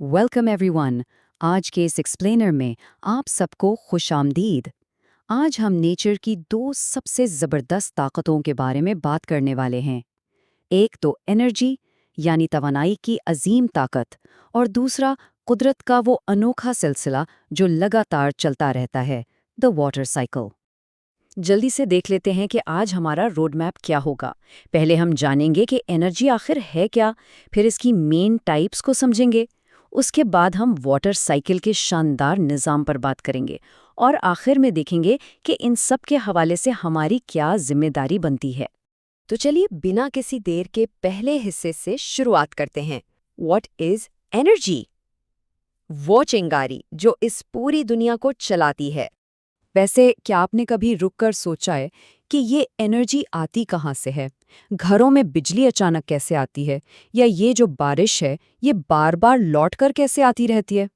Welcome everyone. आज के इस एक्सप्लेनर में आप सबको खुशामदीद। आज हम नेचर की दो सबसे ज़बरदस्त ताकतों के बारे में बात करने वाले हैं। एक तो एनर्जी यानी तवानाई की अजीम ताकत, और दूसरा कुदरत का वो अनोखा सिलसिला जो लगातार चलता रहता है, द वाटर साइकिल। जल्दी से देख लेते हैं कि आज हमारा रोड मैप क्या होगा। पहले हम जानेंगे कि एनर्जी आखिर है क्या, फिर इसकी मेन टाइप्स को समझेंगे। उसके बाद हम वाटर साइकिल के शानदार निज़ाम पर बात करेंगे और आखिर में देखेंगे कि इन सब के हवाले से हमारी क्या जिम्मेदारी बनती है। तो चलिए बिना किसी देर के पहले हिस्से से शुरुआत करते हैं। What is energy? वो चिंगारी जो इस पूरी दुनिया को चलाती है। वैसे क्या आपने कभी रुककर सोचा है कि ये एनर्जी आती कहाँ से है? घरों में बिजली अचानक कैसे आती है, या ये जो बारिश है ये बार बार लौट कर कैसे आती रहती है?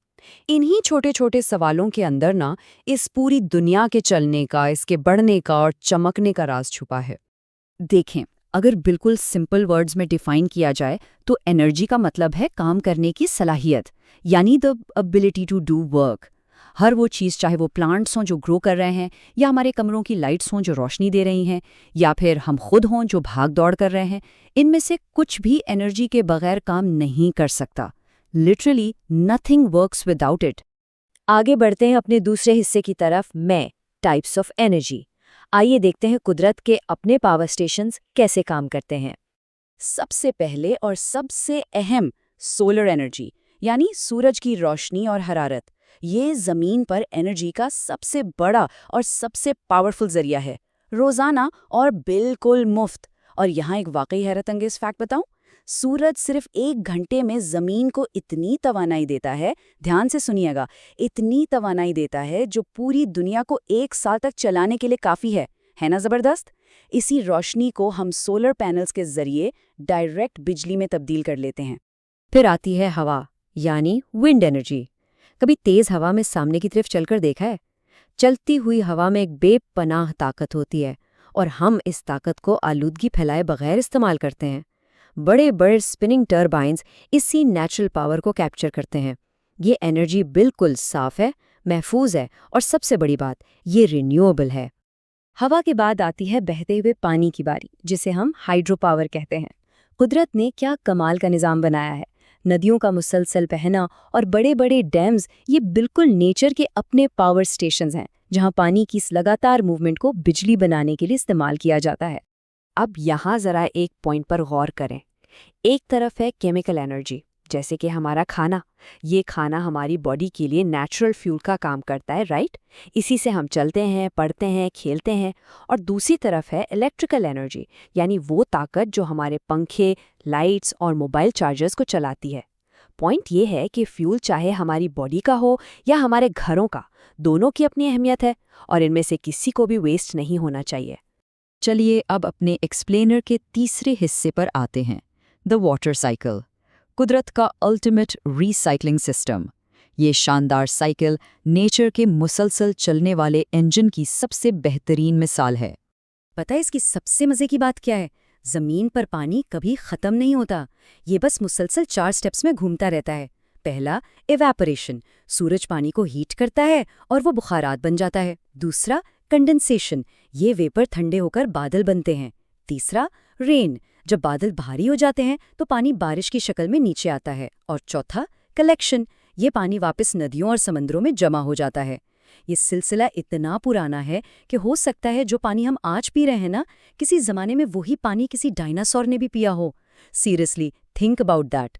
इन्हीं छोटे छोटे सवालों के अंदर ना इस पूरी दुनिया के चलने का, इसके बढ़ने का और चमकने का राज छुपा है। देखें, अगर बिल्कुल सिंपल वर्ड्स में डिफाइन किया जाए तो एनर्जी का मतलब है काम करने की सलाहियत, यानी the ability to do work. हर वो चीज़, चाहे वो प्लांट्स हों जो ग्रो कर रहे हैं, या हमारे कमरों की लाइट्स हों जो रोशनी दे रही हैं, या फिर हम खुद हों जो भाग दौड़ कर रहे हैं, इनमें से कुछ भी एनर्जी के बगैर काम नहीं कर सकता। Literally nothing works without it. आगे बढ़ते हैं अपने दूसरे हिस्से की तरफ, मैं टाइप्स ऑफ एनर्जी। आइए देखते हैं कुदरत के अपने पावर स्टेशंस कैसे काम करते हैं। सबसे पहले और सबसे अहम, सोलर एनर्जी यानी सूरज की रोशनी और हरारत। ये जमीन पर एनर्जी का सबसे बड़ा और सबसे पावरफुल जरिया है, रोजाना और बिल्कुल मुफ्त। और यहाँ एक वाकई हैरत अंगेज फैक्ट बताऊं, सूरज सिर्फ 1 घंटे में जमीन को इतनी तवानाई देता है, ध्यान से सुनिएगा, इतनी तवानाई देता है जो पूरी दुनिया को 1 साल तक चलाने के लिए काफी है ना जबरदस्त? इसी रोशनी को हम सोलर पैनल्स के जरिए डायरेक्ट बिजली में तब्दील कर लेते हैं। फिर आती है हवा यानी विंड एनर्जी। कभी तेज हवा में सामने की तरफ चलकर देखा है? चलती हुई हवा में एक बेपनाह ताकत होती है, और हम इस ताकत को आलूदगी फैलाए बगैर इस्तेमाल करते हैं। बड़े बड़े स्पिनिंग टर्बाइन्स इसी नेचुरल पावर को कैप्चर करते हैं। ये एनर्जी बिल्कुल साफ है, महफूज है, और सबसे बड़ी बात, ये रिन्यूएबल है। हवा के बाद आती है बहते हुए पानी की बारी, जिसे हम हाइड्रो पावर कहते हैं। कुदरत ने क्या कमाल का निज़ाम बनाया है। नदियों का मुसलसल बहना और बड़े बड़े डैम्स, ये बिल्कुल नेचर के अपने पावर स्टेशंस हैं, जहां पानी की इस लगातार मूवमेंट को बिजली बनाने के लिए इस्तेमाल किया जाता है। अब यहाँ ज़रा एक पॉइंट पर गौर करें। एक तरफ है केमिकल एनर्जी, जैसे कि हमारा खाना। ये खाना हमारी बॉडी के लिए नेचुरल फ्यूल का काम करता है, राइट? इसी से हम चलते हैं, पढ़ते हैं, खेलते हैं। और दूसरी तरफ है इलेक्ट्रिकल एनर्जी, यानी वो ताकत जो हमारे पंखे, लाइट्स और मोबाइल चार्जर्स को चलाती है। पॉइंट ये है कि फ्यूल चाहे हमारी बॉडी का हो या हमारे घरों का, दोनों की अपनी अहमियत है, और इनमें से किसी को भी वेस्ट नहीं होना चाहिए। चलिए अब अपने एक्सप्लेनर के तीसरे हिस्से पर आते हैं, द वाटर साइकिल, कुदरत का अल्टीमेट रीसाइक्लिंग सिस्टम। ये शानदार साइकिल नेचर के मुसलसल चलने वाले इंजन की सबसे बेहतरीन मिसाल है। पता है इसकी सबसे मजे की बात क्या है? जमीन पर पानी कभी खत्म नहीं होता। ये बस मुसलसल 4 स्टेप्स में घूमता रहता है। पहला, इवेपोरेशन, सूरज पानी को हीट करता है और वो बुखारात बन जाता है। दूसरा, कंडेंसेशन, ये वेपर ठंडे होकर बादल बनते हैं। तीसरा, रेन, जब बादल भारी हो जाते हैं तो पानी बारिश की शक्ल में नीचे आता है। और चौथा, कलेक्शन, ये पानी वापस नदियों और समंदरों में जमा हो जाता है। ये सिलसिला इतना पुराना है कि हो सकता है जो पानी हम आज पी रहे हैं ना, किसी जमाने में वही पानी किसी डायनासोर ने भी पिया हो। Seriously think about that.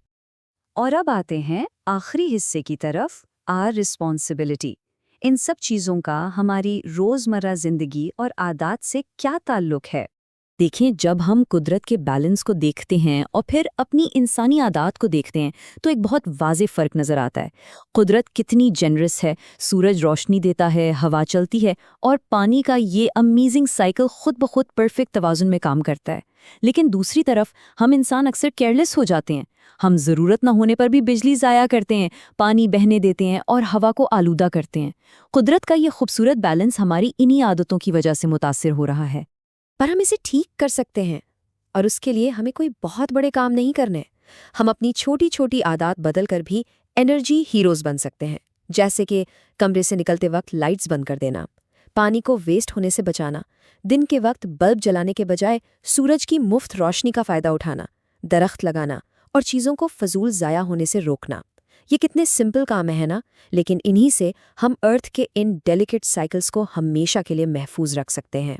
और अब आते हैं आखिरी हिस्से की तरफ, आवर रिस्पॉन्सिबिलिटी। इन सब चीज़ों का हमारी रोज़मर्रा ज़िंदगी और आदत से क्या ताल्लुक है? देखें, जब हम कुदरत के बैलेंस को देखते हैं और फिर अपनी इंसानी आदत को देखते हैं तो एक बहुत वाज़े फ़र्क नज़र आता है। कुदरत कितनी जेनरस है, सूरज रोशनी देता है, हवा चलती है, और पानी का ये अमेजिंग साइकिल खुद ब खुद परफेक्ट तवाज़ुन में काम करता है। लेकिन दूसरी तरफ हम इंसान अक्सर केयरलेस हो जाते हैं। हम ज़रूरत न होने पर भी बिजली ज़ाया करते हैं, पानी बहने देते हैं और हवा को आलूदा करते हैं। कुदरत का ये खूबसूरत बैलेंस हमारी इन्हीं आदतों की वजह से मुतासिर हो रहा है। पर हम इसे ठीक कर सकते हैं, और उसके लिए हमें कोई बहुत बड़े काम नहीं करने। हम अपनी छोटी छोटी आदत बदल कर भी एनर्जी हीरोज बन सकते हैं, जैसे कि कमरे से निकलते वक्त लाइट्स बंद कर देना, पानी को वेस्ट होने से बचाना, दिन के वक्त बल्ब जलाने के बजाय सूरज की मुफ्त रोशनी का फ़ायदा उठाना, दरख्त लगाना और चीज़ों को फजूल ज़ाया होने से रोकना। ये कितने सिंपल काम है ना, लेकिन इन्हीं से हम अर्थ के इन डेलिकेट साइकिल्स को हमेशा के लिए महफूज रख सकते हैं।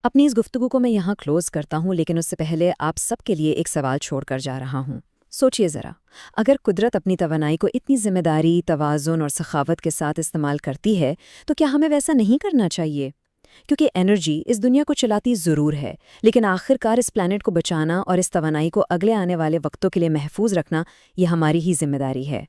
अपनी इस गुफ्तगू को मैं यहाँ क्लोज करता हूँ, लेकिन उससे पहले आप सबके लिए एक सवाल छोड़कर जा रहा हूँ। सोचिए ज़रा, अगर कुदरत अपनी तवानाई को इतनी जिम्मेदारी, तवाज़ुन और सखावत के साथ इस्तेमाल करती है, तो क्या हमें वैसा नहीं करना चाहिए? क्योंकि एनर्जी इस दुनिया को चलाती ज़रूर है, लेकिन आखिरकार इस प्लैनेट को बचाना और इस तवानाई को अगले आने वाले वक्तों के लिए महफूज रखना, ये हमारी ही जिम्मेदारी है।